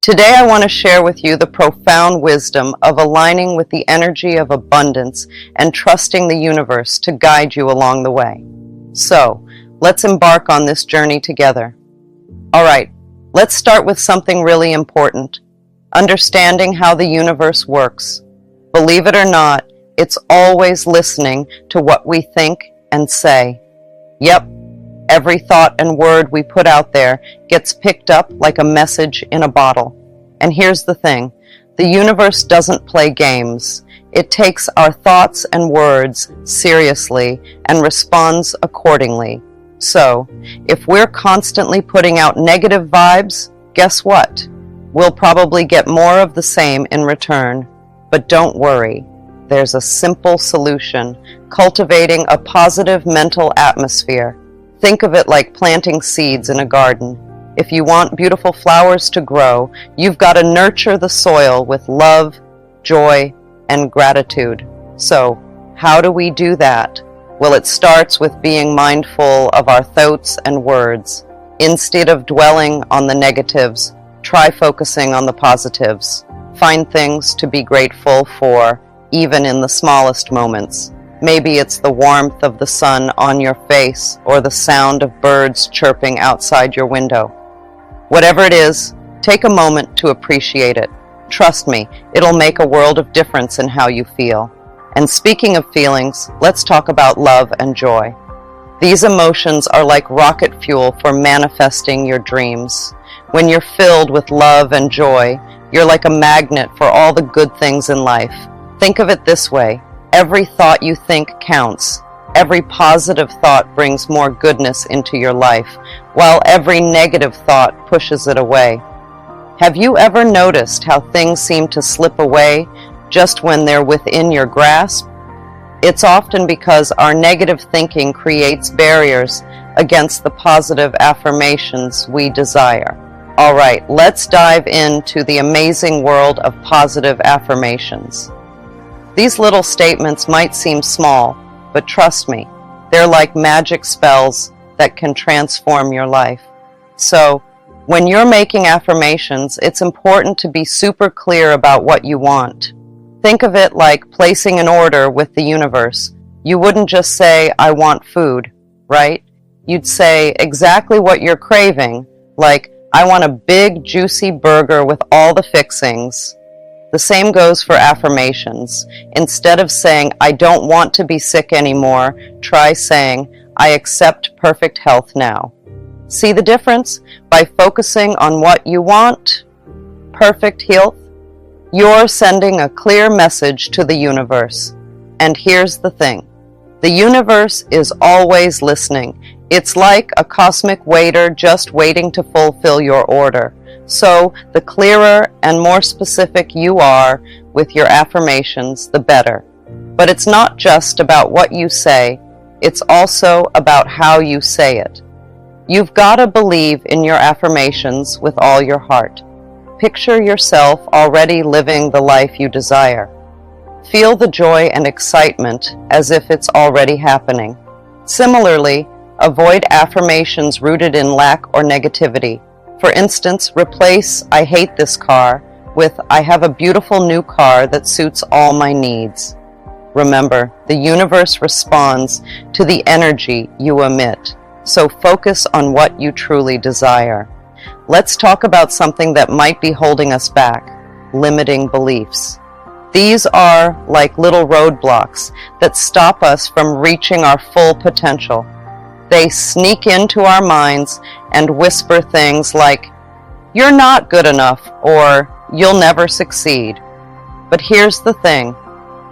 Today I want to share with you the profound wisdom of aligning with the energy of abundance and trusting the universe to guide you along the way. So, let's embark on this journey together. Alright, let's start with something really important. Understanding how the universe works. Believe it or not, it's always listening to what we think and say. Yep, every thought and word we put out there gets picked up like a message in a bottle. And here's the thing, the universe doesn't play games. It takes our thoughts and words seriously and responds accordingly. So, if we're constantly putting out negative vibes, guess what? We'll probably get more of the same in return. But don't worry, there's a simple solution: cultivating a positive mental atmosphere. Think of it like planting seeds in a garden. If you want beautiful flowers to grow, you've got to nurture the soil with love, joy, and gratitude. So, how do we do that? Well, it starts with being mindful of our thoughts and words. Instead of dwelling on the negatives, try focusing on the positives. Find things to be grateful for, even in the smallest moments. Maybe it's the warmth of the sun on your face or the sound of birds chirping outside your window. Whatever it is, take a moment to appreciate it. Trust me, it'll make a world of difference in how you feel. And speaking of feelings, let's talk about love and joy. These emotions are like rocket fuel for manifesting your dreams. When you're filled with love and joy, you're like a magnet for all the good things in life. Think of it this way: every thought you think counts. Every positive thought brings more goodness into your life, while every negative thought pushes it away. Have you ever noticed how things seem to slip away just when they're within your grasp? It's often because our negative thinking creates barriers against the positive affirmations we desire. Alright, let's dive into the amazing world of positive affirmations. These little statements might seem small, but trust me, they're like magic spells that can transform your life. So, when you're making affirmations, it's important to be super clear about what you want. Think of it like placing an order with the universe. You wouldn't just say, "I want food," right? You'd say exactly what you're craving, like, "I want a big, juicy burger with all the fixings." The same goes for affirmations. Instead of saying, "I don't want to be sick anymore," try saying, "I accept perfect health now." See the difference? By focusing on what you want, perfect health, you're sending a clear message to the universe. And here's the thing. The universe is always listening. It's like a cosmic waiter just waiting to fulfill your order. So, the clearer and more specific you are with your affirmations, the better. But it's not just about what you say, it's also about how you say it. You've got to believe in your affirmations with all your heart. Picture yourself already living the life you desire. Feel the joy and excitement as if it's already happening. Similarly, avoid affirmations rooted in lack or negativity. For instance, replace "I hate this car" with "I have a beautiful new car that suits all my needs." Remember, the universe responds to the energy you emit, so focus on what you truly desire. Let's talk about something that might be holding us back: limiting beliefs. These are like little roadblocks that stop us from reaching our full potential. They sneak into our minds and whisper things like, "You're not good enough," or "You'll never succeed." But here's the thing.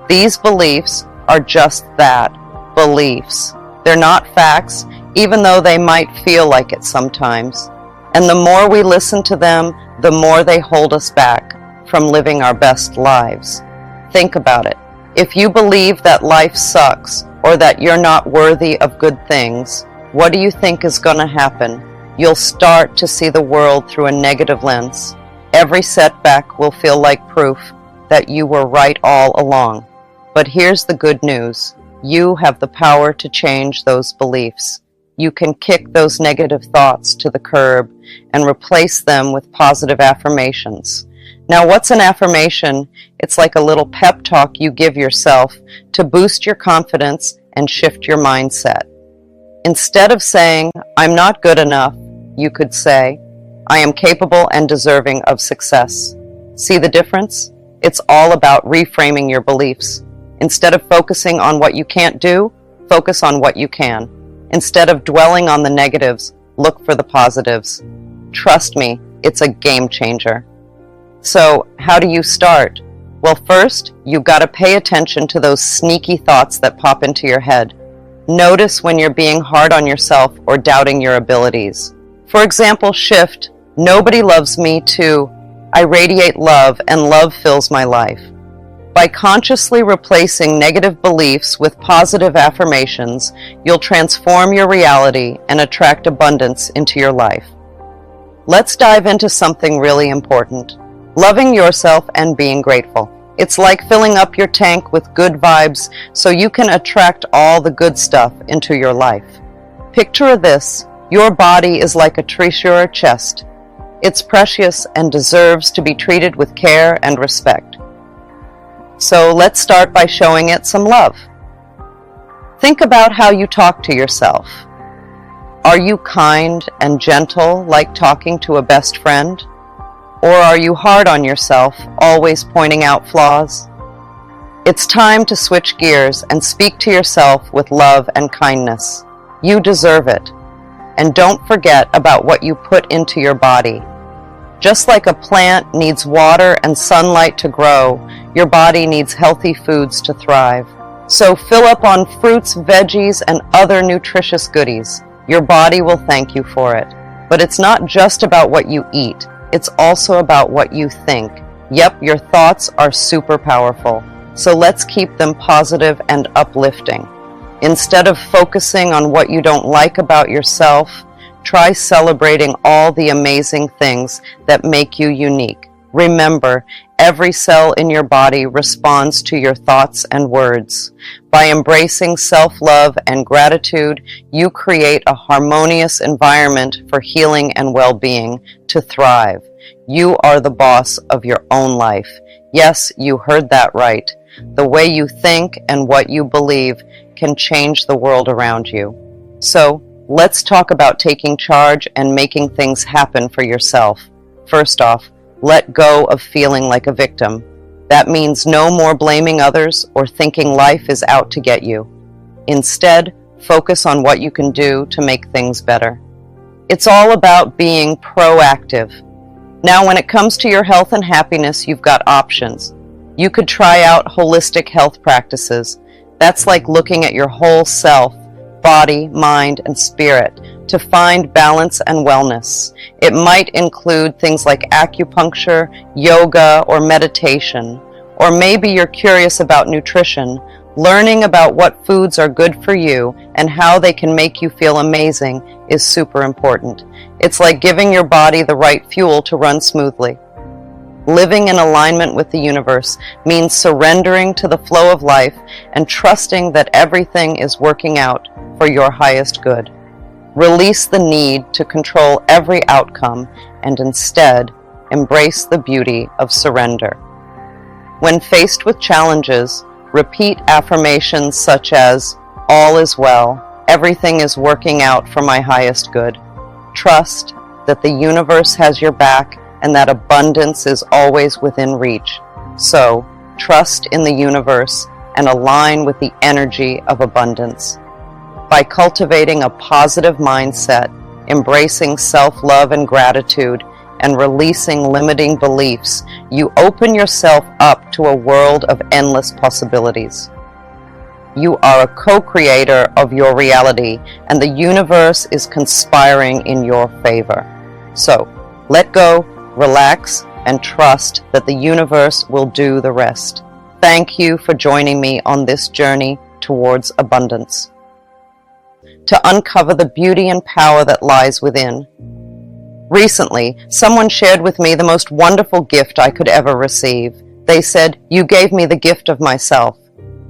These beliefs are just that, beliefs. They're not facts, even though they might feel like it sometimes. And the more we listen to them, the more they hold us back from living our best lives. Think about it. If you believe that life sucks or that you're not worthy of good things, what do you think is going to happen? You'll start to see the world through a negative lens. Every setback will feel like proof that you were right all along. But here's the good news. You have the power to change those beliefs. you can kick those negative thoughts to the curb and replace them with positive affirmations. Now, what's an affirmation? It's like a little pep talk you give yourself to boost your confidence and shift your mindset. Instead of saying, "I'm not good enough," you could say, "I am capable and deserving of success." See the difference? It's all about reframing your beliefs. Instead of focusing on what you can't do, focus on what you can. Instead of dwelling on the negatives, look for the positives. Trust me, it's a game changer. So, how do you start? Well, first, you've got to pay attention to those sneaky thoughts that pop into your head. Notice when you're being hard on yourself or doubting your abilities. For example, shift, "Nobody loves me," to "I radiate love and love fills my life." By consciously replacing negative beliefs with positive affirmations, you'll transform your reality and attract abundance into your life. Let's dive into something really important: loving yourself and being grateful. It's like filling up your tank with good vibes so you can attract all the good stuff into your life. Picture this: your body is like a treasure chest. It's precious and deserves to be treated with care and respect. So let's start by showing it some love. Think about how you talk to yourself. Are you kind and gentle, like talking to a best friend? Or are you hard on yourself, always pointing out flaws? It's time to switch gears and speak to yourself with love and kindness. You deserve it. And don't forget about what you put into your body. Just like a plant needs water and sunlight to grow, your body needs healthy foods to thrive. So fill up on fruits, veggies, and other nutritious goodies. Your body will thank you for it. But it's not just about what you eat. It's also about what you think. Yep, your thoughts are super powerful. So let's keep them positive and uplifting. Instead of focusing on what you don't like about yourself, try celebrating all the amazing things that make you unique. Remember, every cell in your body responds to your thoughts and words. By embracing self-love and gratitude, you create a harmonious environment for healing and well-being to thrive. You are the boss of your own life. Yes, you heard that right. The way you think and what you believe can change the world around you. So, let's talk about taking charge and making things happen for yourself. First off, let go of feeling like a victim. That means no more blaming others or thinking life is out to get you. Instead, focus on what you can do to make things better. It's all about being proactive. Now, when it comes to your health and happiness, you've got options. You could try out holistic health practices. That's like looking at your whole self, body, mind, and spirit to find balance and wellness. It might include things like acupuncture, yoga, or meditation. Or maybe you're curious about nutrition. Learning about what foods are good for you and how they can make you feel amazing is super important. It's like giving your body the right fuel to run smoothly. Living in alignment with the universe means surrendering to the flow of life and trusting that everything is working out for your highest good. Release the need to control every outcome and instead embrace the beauty of surrender. When faced with challenges, repeat affirmations such as, "All is well, everything is working out for my highest good." Trust that the universe has your back and that abundance is always within reach. So, trust in the universe and align with the energy of abundance. By cultivating a positive mindset, embracing self-love and gratitude, and releasing limiting beliefs, you open yourself up to a world of endless possibilities. You are a co-creator of your reality, and the universe is conspiring in your favor. So, let go, relax, and trust that the universe will do the rest. Thank you for joining me on this journey towards abundance. To uncover the beauty and power that lies within. Recently, someone shared with me the most wonderful gift I could ever receive. They said, "You gave me the gift of myself."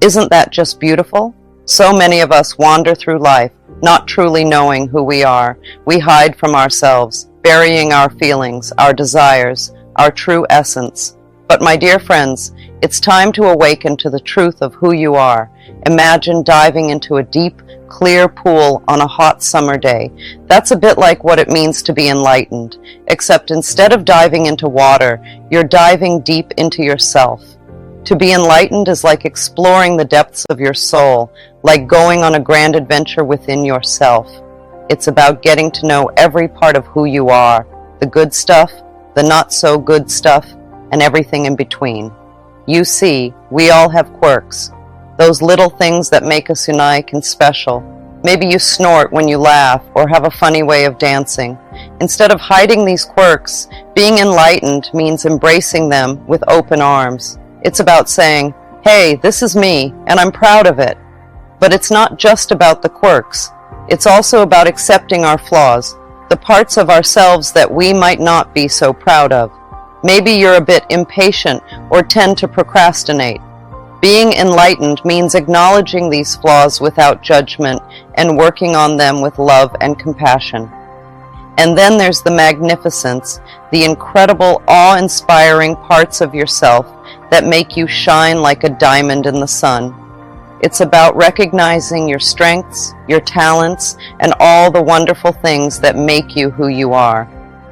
Isn't that just beautiful? So many of us wander through life, not truly knowing who we are. We hide from ourselves, burying our feelings, our desires, our true essence. But my dear friends, it's time to awaken to the truth of who you are. Imagine diving into a deep, clear pool on a hot summer day. That's a bit like what it means to be enlightened, except instead of diving into water, you're diving deep into yourself. To be enlightened is like exploring the depths of your soul, like going on a grand adventure within yourself. It's about getting to know every part of who you are, the good stuff, the not so good stuff, and everything in between. You see, we all have quirks, those little things that make us unique and special. Maybe you snort when you laugh or have a funny way of dancing. Instead of hiding these quirks, being enlightened means embracing them with open arms. It's about saying, hey, this is me, and I'm proud of it. But it's not just about the quirks. It's also about accepting our flaws, the parts of ourselves that we might not be so proud of. Maybe you're a bit impatient or tend to procrastinate. Being enlightened means acknowledging these flaws without judgment and working on them with love and compassion. And then there's the magnificence, the incredible, awe-inspiring parts of yourself that make you shine like a diamond in the sun. It's about recognizing your strengths, your talents, and all the wonderful things that make you who you are.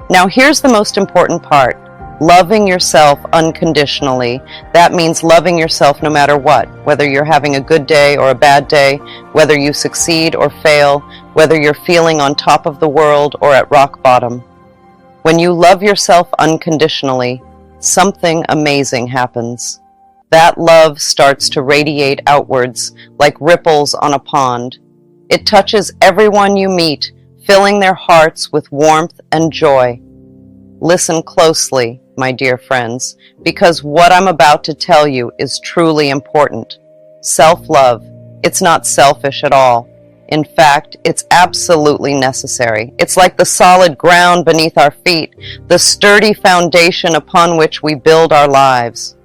Now here's the most important part. Loving yourself unconditionally. That means loving yourself no matter what, whether you're having a good day or a bad day, whether you succeed or fail, whether you're feeling on top of the world or at rock bottom. When you love yourself unconditionally, something amazing happens. That love starts to radiate outwards like ripples on a pond. It touches everyone you meet, filling their hearts with warmth and joy. Listen closely, my dear friends, because what I'm about to tell you is truly important. Self-love. It's not selfish at all. In fact, it's absolutely necessary. It's like the solid ground beneath our feet, the sturdy foundation upon which we build our lives.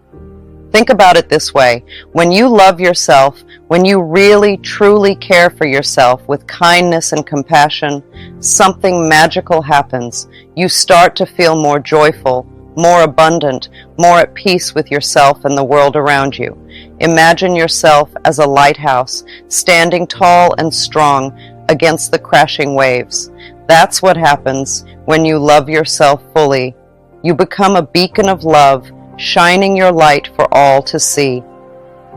Think about it this way. When you love yourself, when you really, truly care for yourself with kindness and compassion, something magical happens. You start to feel more joyful, more abundant, more at peace with yourself and the world around you. Imagine yourself as a lighthouse, standing tall and strong against the crashing waves. That's what happens when you love yourself fully. You become a beacon of love, shining your light for all to see.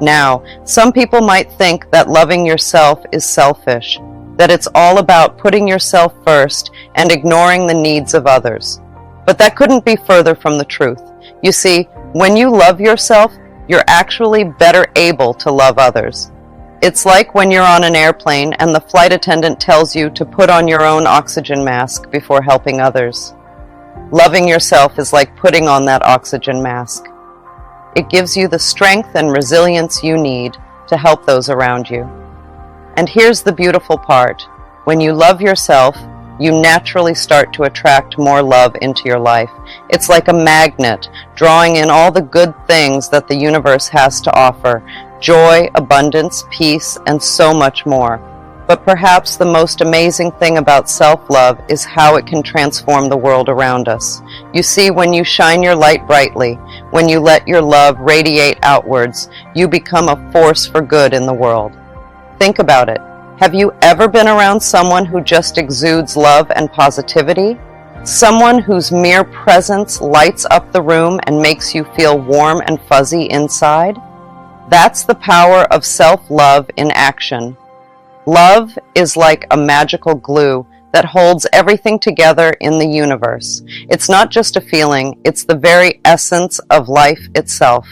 Now, some people might think that loving yourself is selfish, that it's all about putting yourself first and ignoring the needs of others. But that couldn't be further from the truth. You see, when you love yourself, you're actually better able to love others. It's like when you're on an airplane and the flight attendant tells you to put on your own oxygen mask before helping others. Loving yourself is like putting on that oxygen mask. It gives you the strength and resilience you need to help those around you. And here's the beautiful part. When you love yourself, you naturally start to attract more love into your life. It's like a magnet, drawing in all the good things that the universe has to offer. Joy, abundance, peace, and so much more. But perhaps the most amazing thing about self-love is how it can transform the world around us. You see, when you shine your light brightly, when you let your love radiate outwards, you become a force for good in the world. Think about it. Have you ever been around someone who just exudes love and positivity? Someone whose mere presence lights up the room and makes you feel warm and fuzzy inside? That's the power of self-love in action. Love is like a magical glue that holds everything together in the universe. It's not just a feeling, it's the very essence of life itself.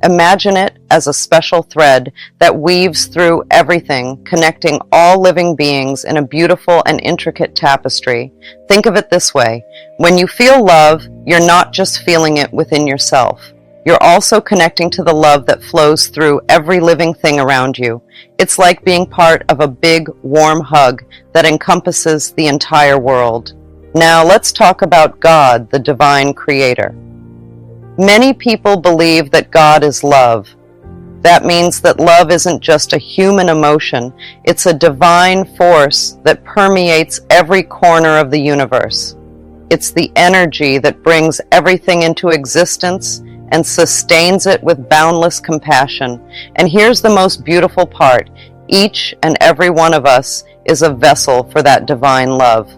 Imagine it as a special thread that weaves through everything, connecting all living beings in a beautiful and intricate tapestry. Think of it this way. When you feel love, you're not just feeling it within yourself. You're also connecting to the love that flows through every living thing around you. It's like being part of a big, warm hug that encompasses the entire world. Now let's talk about God, the divine creator. Many people believe that God is love. That means that love isn't just a human emotion, it's a divine force that permeates every corner of the universe. It's the energy that brings everything into existence and sustains it with boundless compassion. And here's the most beautiful part. Each and every one of us is a vessel for that divine love.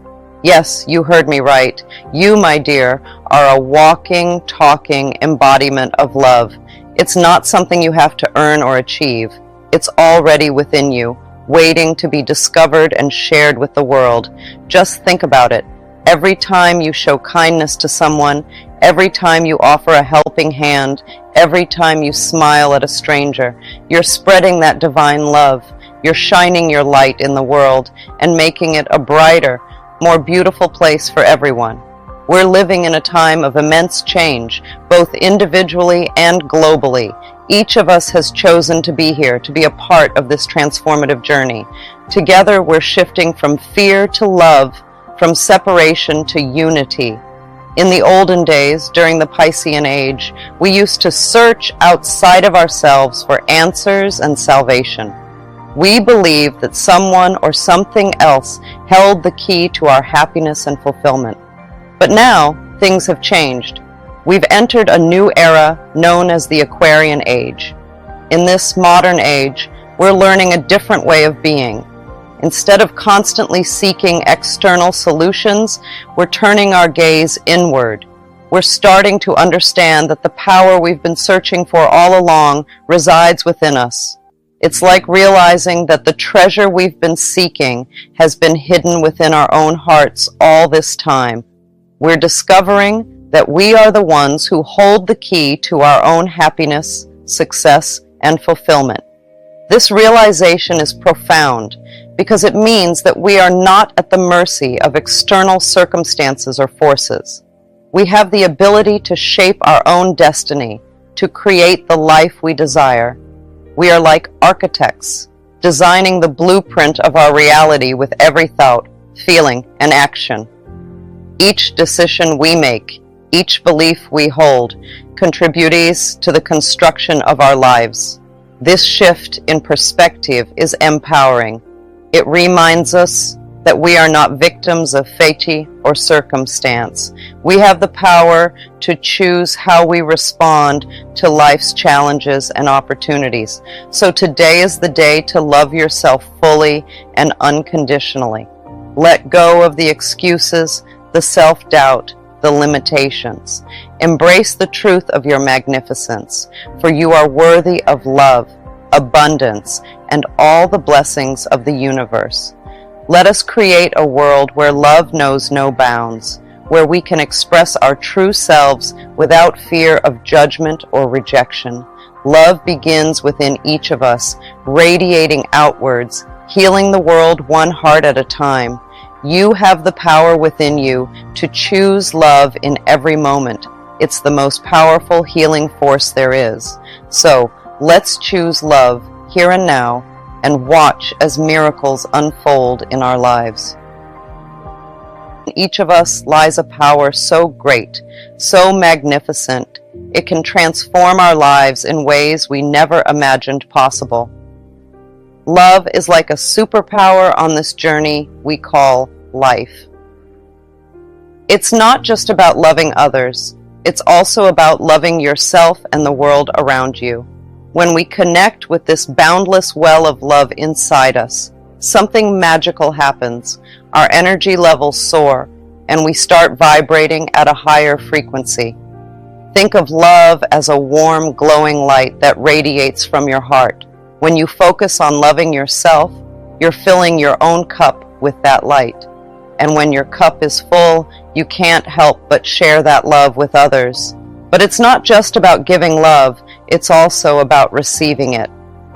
Yes, you heard me right. You, my dear, are a walking, talking embodiment of love. It's not something you have to earn or achieve. It's already within you, waiting to be discovered and shared with the world. Just think about it. Every time you show kindness to someone, every time you offer a helping hand, every time you smile at a stranger, you're spreading that divine love. You're shining your light in the world and making it a brighter, more beautiful place for everyone. We're living in a time of immense change, both individually and globally. Each of us has chosen to be here, to be a part of this transformative journey. Together, we're shifting from fear to love, from separation to unity. In the olden days, during the Piscean Age, we used to search outside of ourselves for answers and salvation. We believed that someone or something else held the key to our happiness and fulfillment. But now, things have changed. We've entered a new era known as the Aquarian Age. In this modern age, we're learning a different way of being. Instead of constantly seeking external solutions, we're turning our gaze inward. We're starting to understand that the power we've been searching for all along resides within us. It's like realizing that the treasure we've been seeking has been hidden within our own hearts all this time. We're discovering that we are the ones who hold the key to our own happiness, success, and fulfillment. This realization is profound because it means that we are not at the mercy of external circumstances or forces. We have the ability to shape our own destiny, to create the life we desire. We are like architects, designing the blueprint of our reality with every thought, feeling, and action. Each decision we make, each belief we hold, contributes to the construction of our lives. This shift in perspective is empowering. It reminds us that we are not victims of fate or circumstance. We have the power to choose how we respond to life's challenges and opportunities. So today is the day to love yourself fully and unconditionally. Let go of the excuses, the self-doubt, the limitations. Embrace the truth of your magnificence, for you are worthy of love, abundance, and all the blessings of the universe. Let us create a world where love knows no bounds, where we can express our true selves without fear of judgment or rejection. Love begins within each of us, radiating outwards, healing the world one heart at a time. You have the power within you to choose love in every moment. It's the most powerful healing force there is. So, let's choose love here and now and watch as miracles unfold in our lives. In each of us lies a power so great, so magnificent, it can transform our lives in ways we never imagined possible. Love is like a superpower on this journey we call life. It's not just about loving others, it's also about loving yourself and the world around you. When we connect with this boundless well of love inside us, something magical happens. Our energy levels soar, and we start vibrating at a higher frequency. Think of love as a warm, glowing light that radiates from your heart. When you focus on loving yourself, you're filling your own cup with that light. And when your cup is full, you can't help but share that love with others. But it's not just about giving love, it's also about receiving it.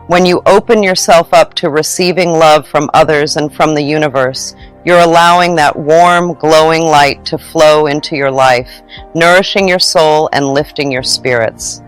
When you open yourself up to receiving love from others and from the universe, you're allowing that warm, glowing light to flow into your life, nourishing your soul and lifting your spirits.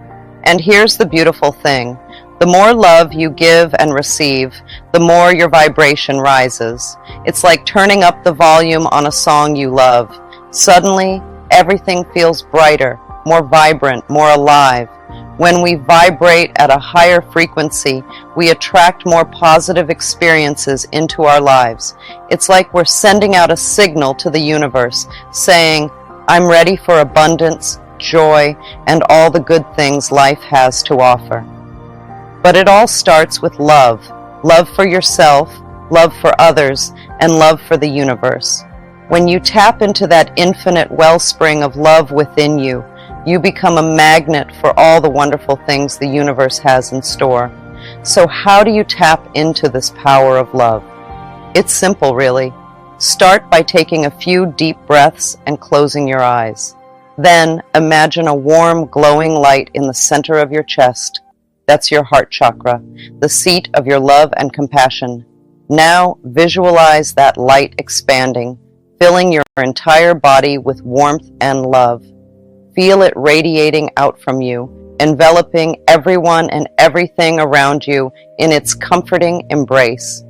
And here's the beautiful thing. The more love you give and receive, the more your vibration rises. It's like turning up the volume on a song you love. Suddenly, everything feels brighter, more vibrant, more alive. When we vibrate at a higher frequency, we attract more positive experiences into our lives. It's like we're sending out a signal to the universe, saying, I'm ready for abundance, joy, and all the good things life has to offer. But it all starts with love. Love for yourself, love for others, and love for the universe. When you tap into that infinite wellspring of love within you, you become a magnet for all the wonderful things the universe has in store. So how do you tap into this power of love? It's simple, really. Start by taking a few deep breaths and closing your eyes. Then imagine a warm, glowing light in the center of your chest. That's your heart chakra, the seat of your love and compassion. Now visualize that light expanding, filling your entire body with warmth and love. Feel it radiating out from you, enveloping everyone and everything around you in its comforting embrace.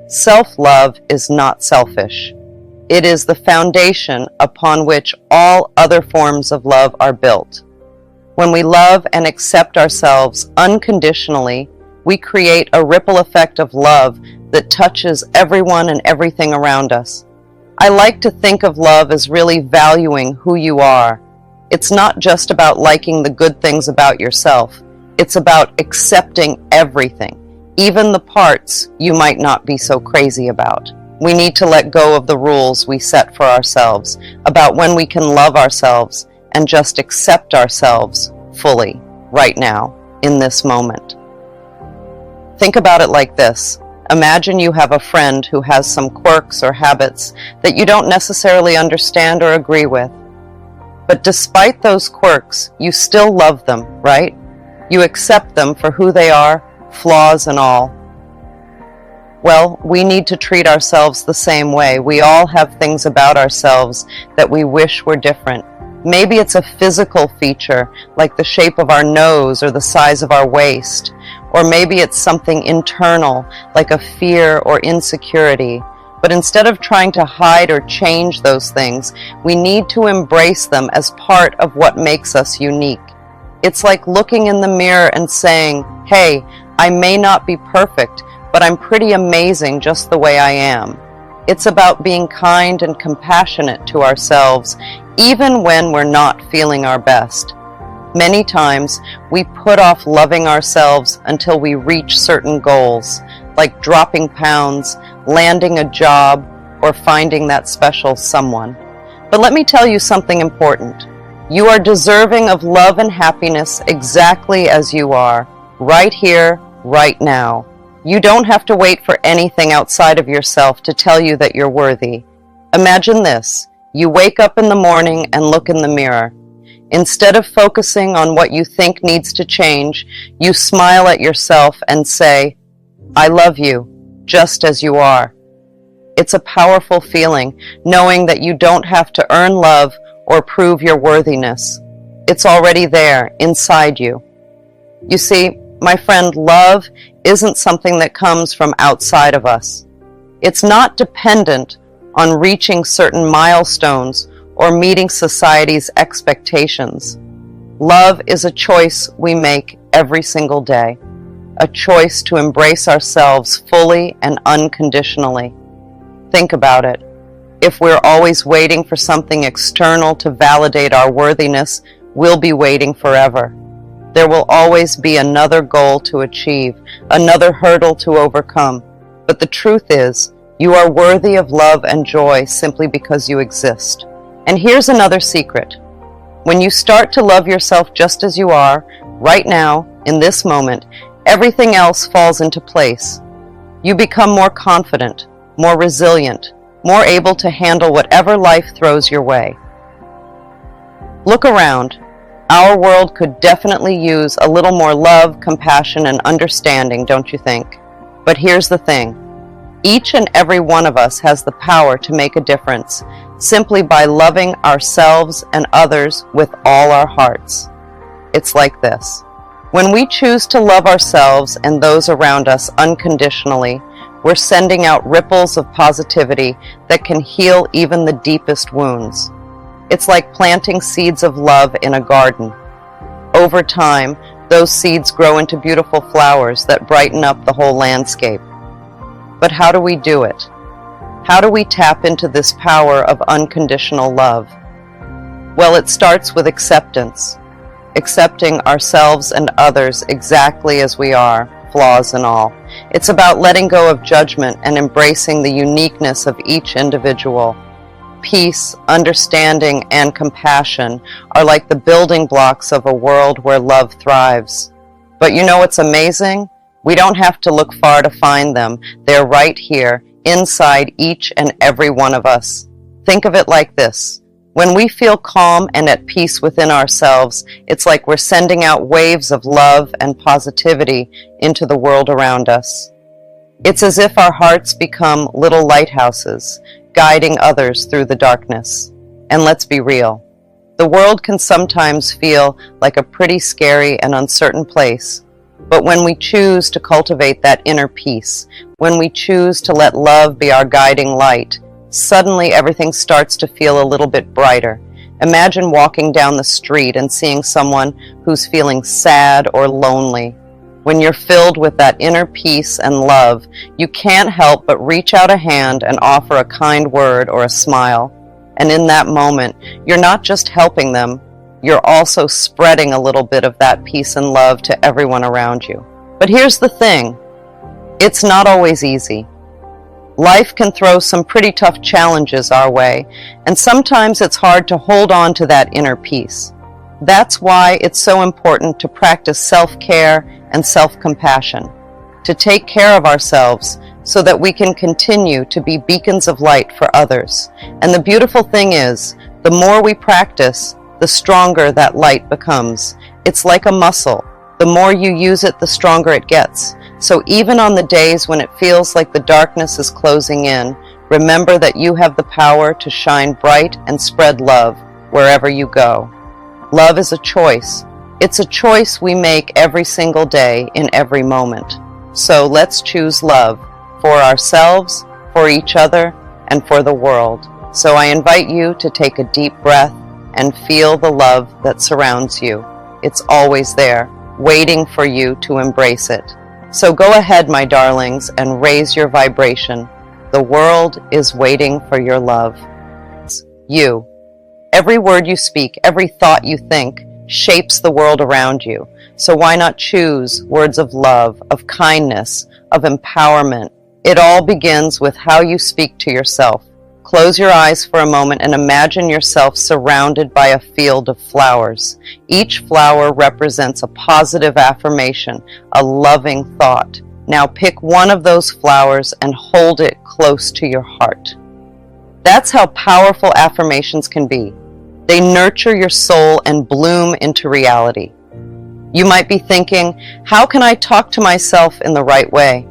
Self-love is not selfish. It is the foundation upon which all other forms of love are built. When we love and accept ourselves unconditionally, we create a ripple effect of love that touches everyone and everything around us. I like to think of love as really valuing who you are. It's not just about liking the good things about yourself. It's about accepting everything, even the parts you might not be so crazy about. We need to let go of the rules we set for ourselves about when we can love ourselves and just accept ourselves fully, right now, in this moment. Think about it like this. Imagine you have a friend who has some quirks or habits that you don't necessarily understand or agree with. But despite those quirks, you still love them, right? You accept them for who they are, flaws and all. Well, we need to treat ourselves the same way. We all have things about ourselves that we wish were different. Maybe it's a physical feature, like the shape of our nose or the size of our waist. Or maybe it's something internal, like a fear or insecurity. But instead of trying to hide or change those things, we need to embrace them as part of what makes us unique. It's like looking in the mirror and saying, hey, I may not be perfect, but I'm pretty amazing just the way I am. It's about being kind and compassionate to ourselves, even when we're not feeling our best. Many times, we put off loving ourselves until we reach certain goals, like dropping pounds, landing a job, or finding that special someone. But let me tell you something important. You are deserving of love and happiness exactly as you are, right here, right now. You don't have to wait for anything outside of yourself to tell you that you're worthy. Imagine this. You wake up in the morning and look in the mirror. Instead of focusing on what you think needs to change, you smile at yourself and say, I love you, just as you are. It's a powerful feeling, knowing that you don't have to earn love or prove your worthiness. It's already there, inside you. You see, my friend, love isn't something that comes from outside of us. It's not dependent on reaching certain milestones or meeting society's expectations. Love is a choice we make every single day, a choice to embrace ourselves fully and unconditionally. Think about it. If we're always waiting for something external to validate our worthiness, we'll be waiting forever. There will always be another goal to achieve, another hurdle to overcome. But the truth is, you are worthy of love and joy simply because you exist. And here's another secret. When you start to love yourself just as you are, right now, in this moment, everything else falls into place. You become more confident, more resilient, more able to handle whatever life throws your way. Look around. Our world could definitely use a little more love, compassion, and understanding, don't you think? But here's the thing. Each and every one of us has the power to make a difference, simply by loving ourselves and others with all our hearts. It's like this. When we choose to love ourselves and those around us unconditionally, we're sending out ripples of positivity that can heal even the deepest wounds. It's like planting seeds of love in a garden. Over time, Those seeds grow into beautiful flowers that brighten up the whole landscape. But how do we do it? How do we tap into this power of unconditional love? Well, it starts with acceptance. Accepting ourselves and others exactly as we are, flaws and all. It's about letting go of judgment and embracing the uniqueness of each individual. Peace, understanding, and compassion are like the building blocks of a world where love thrives. But you know what's amazing? We don't have to look far to find them. They're right here, inside each and every one of us. Think of it like this. When we feel calm and at peace within ourselves, it's like we're sending out waves of love and positivity into the world around us. It's as if our hearts become little lighthouses, guiding others through the darkness. And let's be real. The world can sometimes feel like a pretty scary and uncertain place. But when we choose to cultivate that inner peace, when we choose to let love be our guiding light, suddenly everything starts to feel a little bit brighter. Imagine walking down the street and seeing someone who's feeling sad or lonely. When you're filled with that inner peace and love, you can't help but reach out a hand and offer a kind word or a smile. And in that moment, you're not just helping them, you're also spreading a little bit of that peace and love to everyone around you. But here's the thing, it's not always easy. Life can throw some pretty tough challenges our way, and sometimes it's hard to hold on to that inner peace. That's why it's so important to practice self-care and self-compassion, to take care of ourselves so that we can continue to be beacons of light for others. And the beautiful thing is, the more we practice, the stronger that light becomes. It's like a muscle. The more you use it, the stronger it gets. So even on the days when it feels like the darkness is closing in, remember that you have the power to shine bright and spread love wherever you go. Love is a choice. It's a choice we make every single day in every moment. So let's choose love for ourselves, for each other, and for the world. So I invite you to take a deep breath and feel the love that surrounds you. It's always there, waiting for you to embrace it. So go ahead, my darlings, and raise your vibration. The world is waiting for your love. You. Every word you speak, every thought you think, shapes the world around you. So why not choose words of love, of kindness, of empowerment? It all begins with how you speak to yourself. Close your eyes for a moment and imagine yourself surrounded by a field of flowers. Each flower represents a positive affirmation, a loving thought. Now pick one of those flowers and hold it close to your heart. That's how powerful affirmations can be. They nurture your soul and bloom into reality. You might be thinking, how can I talk to myself in the right way?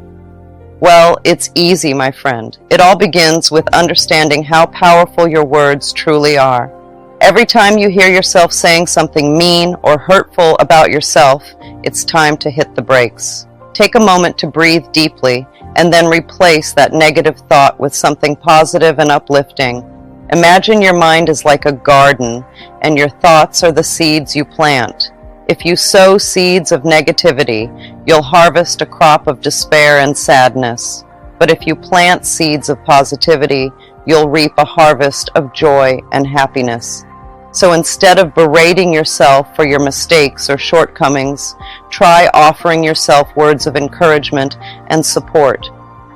Well, it's easy, my friend. It all begins with understanding how powerful your words truly are. Every time you hear yourself saying something mean or hurtful about yourself, it's time to hit the brakes. Take a moment to breathe deeply and then replace that negative thought with something positive and uplifting. Imagine your mind is like a garden and your thoughts are the seeds you plant. If you sow seeds of negativity, you'll harvest a crop of despair and sadness. But if you plant seeds of positivity, you'll reap a harvest of joy and happiness. So instead of berating yourself for your mistakes or shortcomings, try offering yourself words of encouragement and support.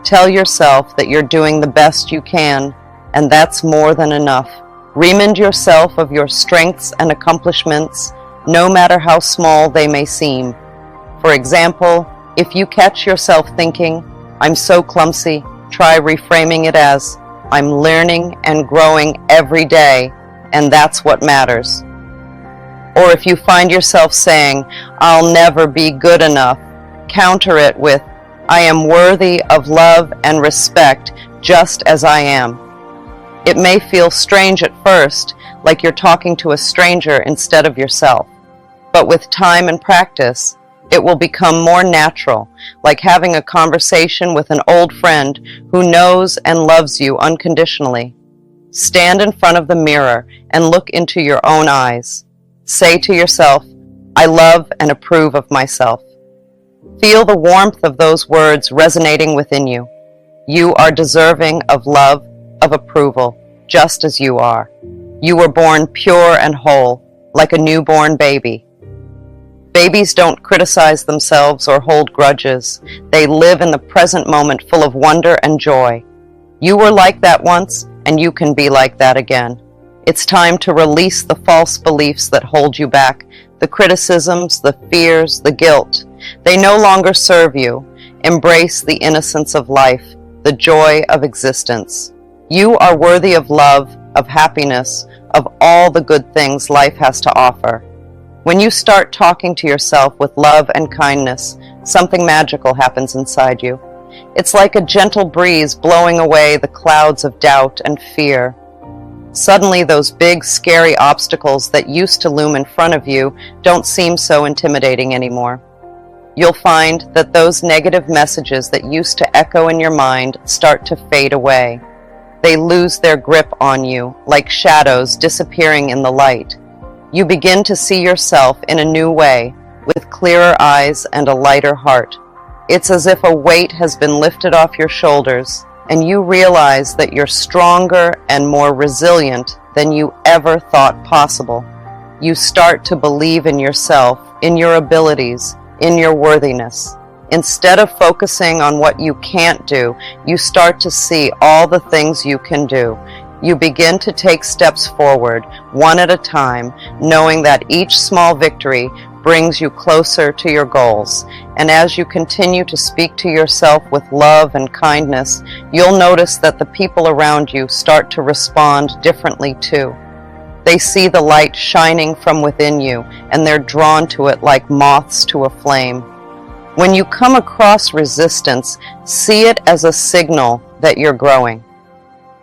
Tell yourself that you're doing the best you can, and that's more than enough. Remind yourself of your strengths and accomplishments, no matter how small they may seem. For example, if you catch yourself thinking, I'm so clumsy, try reframing it as, I'm learning and growing every day, and that's what matters. Or if you find yourself saying, I'll never be good enough, counter it with, I am worthy of love and respect just as I am. It may feel strange at first, like you're talking to a stranger instead of yourself. But with time and practice, it will become more natural, like having a conversation with an old friend who knows and loves you unconditionally. Stand in front of the mirror and look into your own eyes. Say to yourself, I love and approve of myself. Feel the warmth of those words resonating within you. You are deserving of love, of approval, just as you are. You were born pure and whole, like a newborn baby. Babies don't criticize themselves or hold grudges. They live in the present moment full of wonder and joy. You were like that once, and you can be like that again. It's time to release the false beliefs that hold you back, the criticisms, the fears, the guilt. They no longer serve you. Embrace the innocence of life, the joy of existence. You are worthy of love, of happiness, of all the good things life has to offer. When you start talking to yourself with love and kindness, something magical happens inside you. It's like a gentle breeze blowing away the clouds of doubt and fear. Suddenly, those big, scary obstacles that used to loom in front of you don't seem so intimidating anymore. You'll find that those negative messages that used to echo in your mind start to fade away. They lose their grip on you, like shadows disappearing in the light. You begin to see yourself in a new way, with clearer eyes and a lighter heart. It's as if a weight has been lifted off your shoulders, and you realize that you're stronger and more resilient than you ever thought possible. You start to believe in yourself, in your abilities, in your worthiness. Instead of focusing on what you can't do, you start to see all the things you can do. You begin to take steps forward, one at a time, knowing that each small victory brings you closer to your goals. And as you continue to speak to yourself with love and kindness, you'll notice that the people around you start to respond differently too. They see the light shining from within you, and they're drawn to it like moths to a flame. When you come across resistance, see it as a signal that you're growing.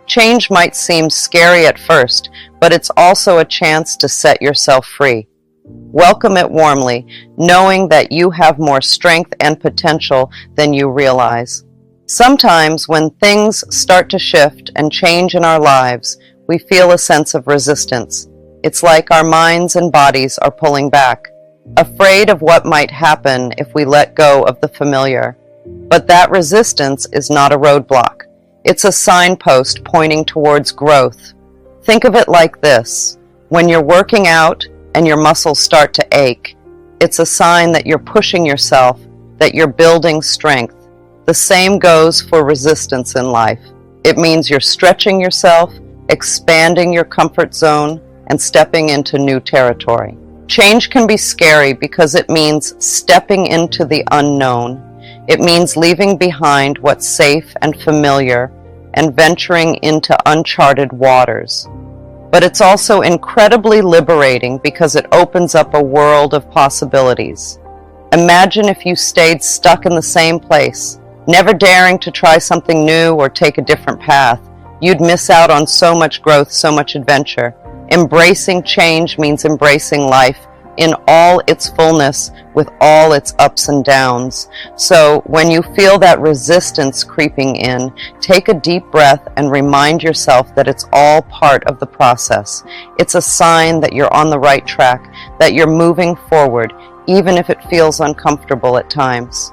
Change might seem scary at first, but it's also a chance to set yourself free. Welcome it warmly, knowing that you have more strength and potential than you realize. Sometimes when things start to shift and change in our lives, we feel a sense of resistance. It's like our minds and bodies are pulling back, afraid of what might happen if we let go of the familiar. But that resistance is not a roadblock. It's a signpost pointing towards growth. Think of it like this. When you're working out and your muscles start to ache, it's a sign that you're pushing yourself, that you're building strength. The same goes for resistance in life. It means you're stretching yourself, expanding your comfort zone, and stepping into new territory. Change can be scary because it means stepping into the unknown. It means leaving behind what's safe and familiar and venturing into uncharted waters. But it's also incredibly liberating because it opens up a world of possibilities. Imagine if you stayed stuck in the same place, never daring to try something new or take a different path. You'd miss out on so much growth, so much adventure. Embracing change means embracing life in all its fullness, with all its ups and downs. So when you feel that resistance creeping in, take a deep breath and remind yourself that it's all part of the process. It's a sign that you're on the right track, that you're moving forward, even if it feels uncomfortable at times.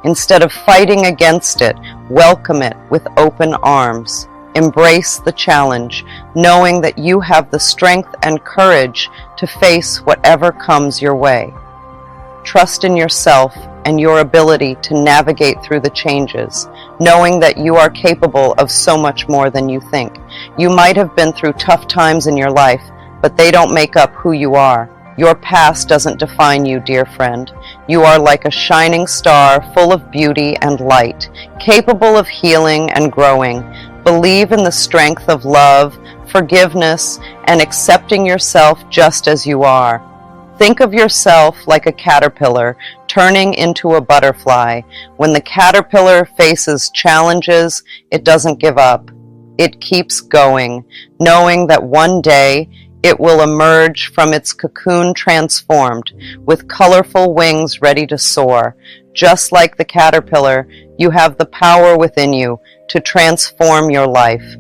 Instead of fighting against it, welcome it with open arms. Embrace the challenge, knowing that you have the strength and courage to face whatever comes your way. Trust in yourself and your ability to navigate through the changes, knowing that you are capable of so much more than you think. You might have been through tough times in your life, but they don't make up who you are. Your past doesn't define you, dear friend. You are like a shining star full of beauty and light, capable of healing and growing. Believe in the strength of love, forgiveness, and accepting yourself just as you are. Think of yourself like a caterpillar turning into a butterfly. When the caterpillar faces challenges, it doesn't give up. It keeps going, knowing that one day it will emerge from its cocoon transformed, with colorful wings ready to soar. Just like the caterpillar, you have the power within you to transform your life.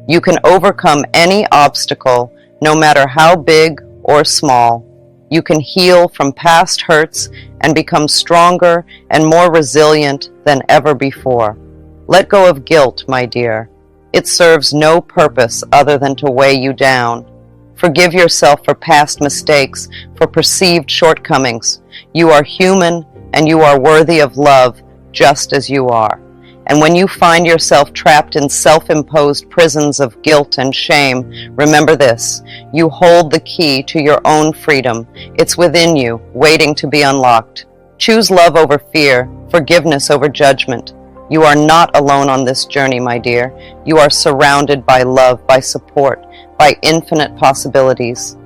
You can overcome any obstacle, no matter how big or small. You can heal from past hurts and become stronger and more resilient than ever before. Let go of guilt, my dear. It serves no purpose other than to weigh you down. Forgive yourself for past mistakes, for perceived shortcomings. You are human and you are worthy of love just as you are. And when you find yourself trapped in self-imposed prisons of guilt and shame, remember this: you hold the key to your own freedom. It's within you, waiting to be unlocked. Choose love over fear, forgiveness over judgment. You are not alone on this journey, my dear. You are surrounded by love, by support, by infinite possibilities.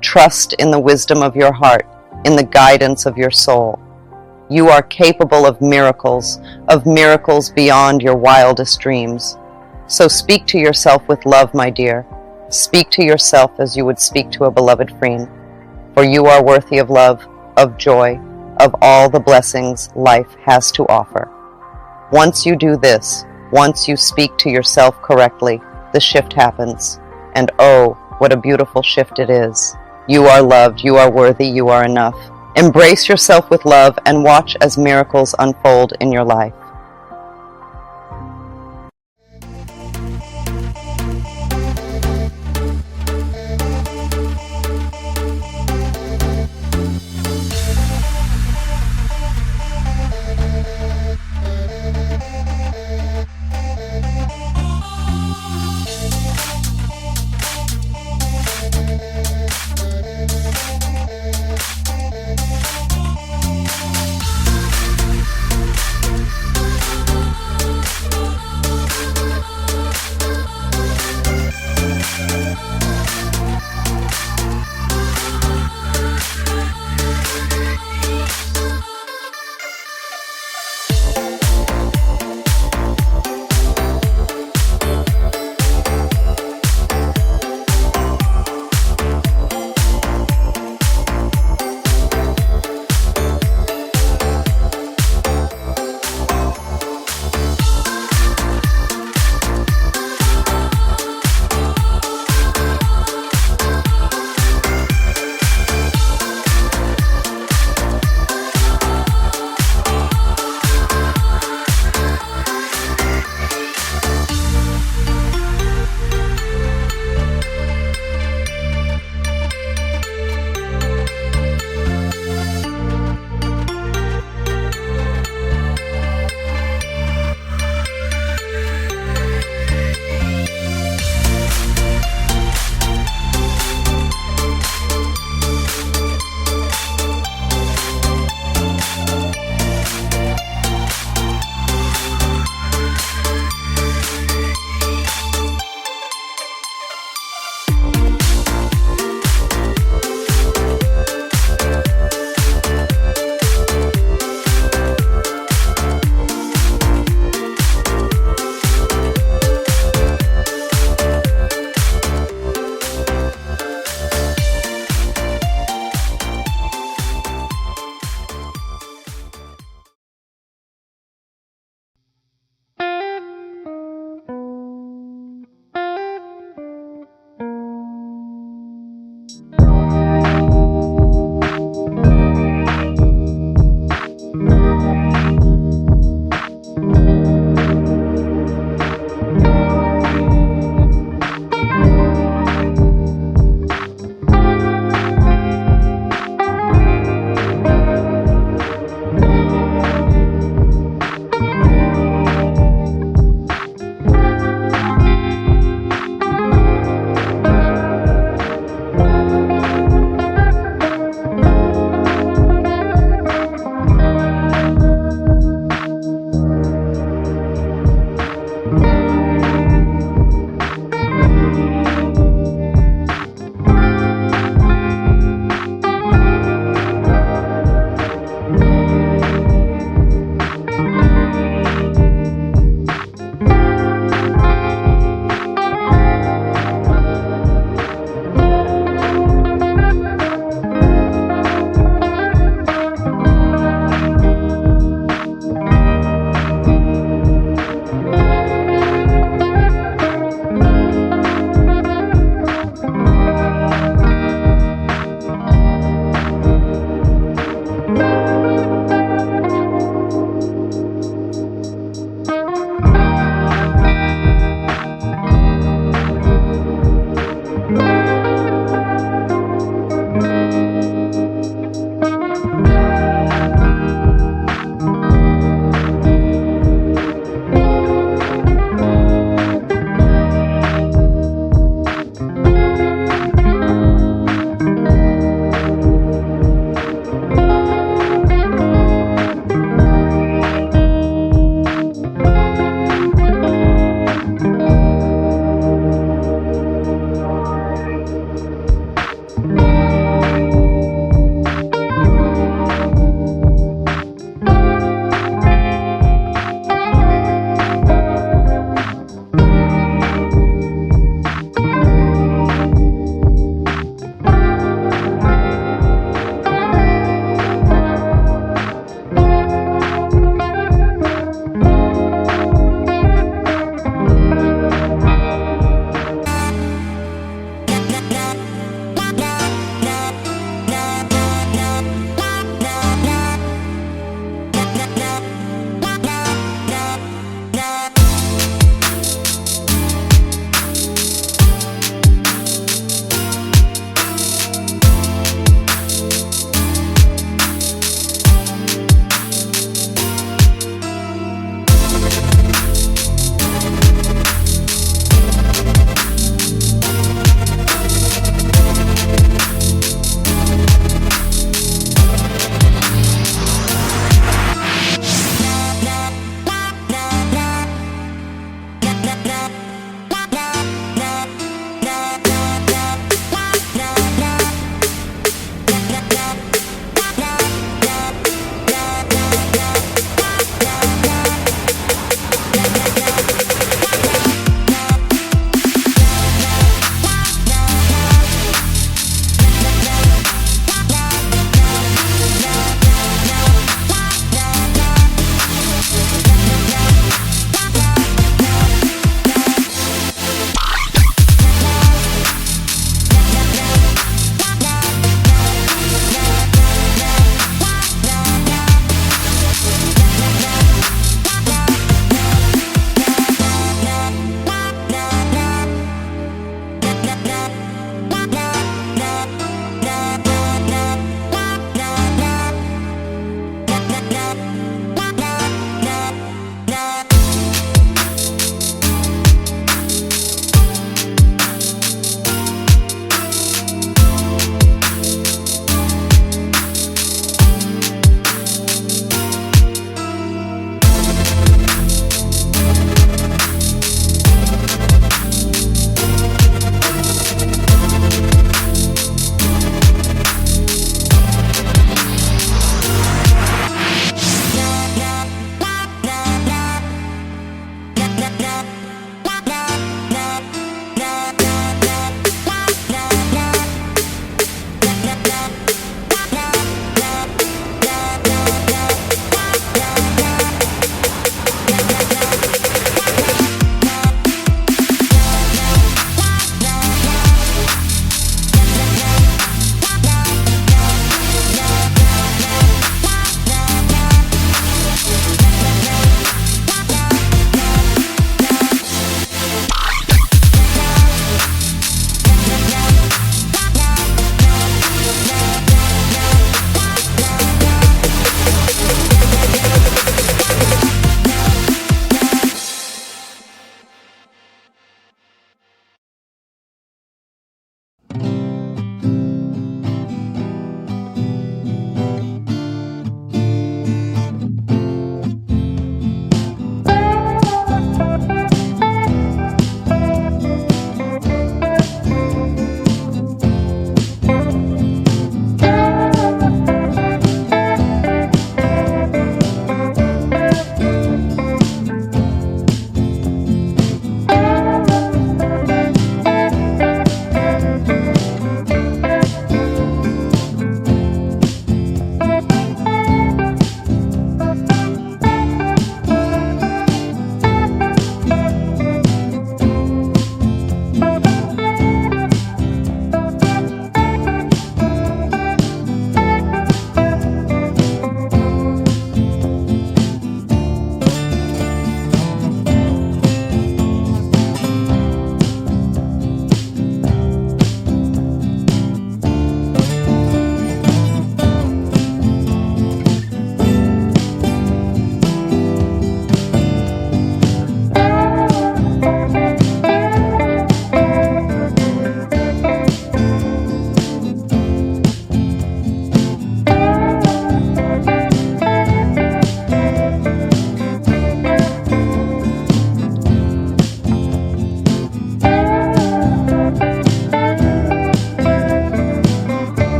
Trust in the wisdom of your heart, in the guidance of your soul. You are capable of miracles beyond your wildest dreams. So speak to yourself with love, my dear. Speak to yourself as you would speak to a beloved friend. For you are worthy of love, of joy, of all the blessings life has to offer. Once you do this, once you speak to yourself correctly, the shift happens. And oh, what a beautiful shift it is. You are loved, you are worthy, you are enough. Embrace yourself with love and watch as miracles unfold in your life.